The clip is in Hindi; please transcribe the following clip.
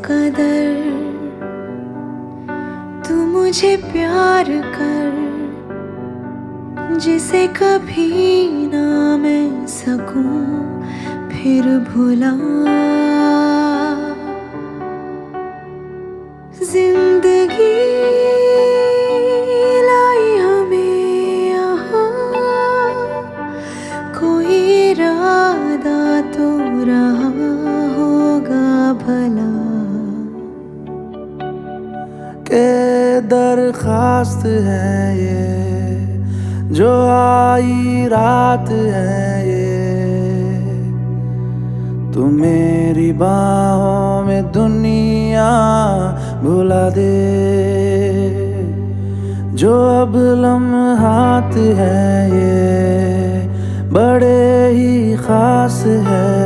कदर तू मुझे प्यार कर, जिसे कभी ना मैं सकूं फिर भुला। जिंदगी लाई हमें यहाँ, कोई इरादा तो रहा होगा भला। के दरखास्त है ये जो आई रात है ये, तू मेरी बाहों में दुनिया भुला दे। जो अब लम्हात है ये बड़े ही खास है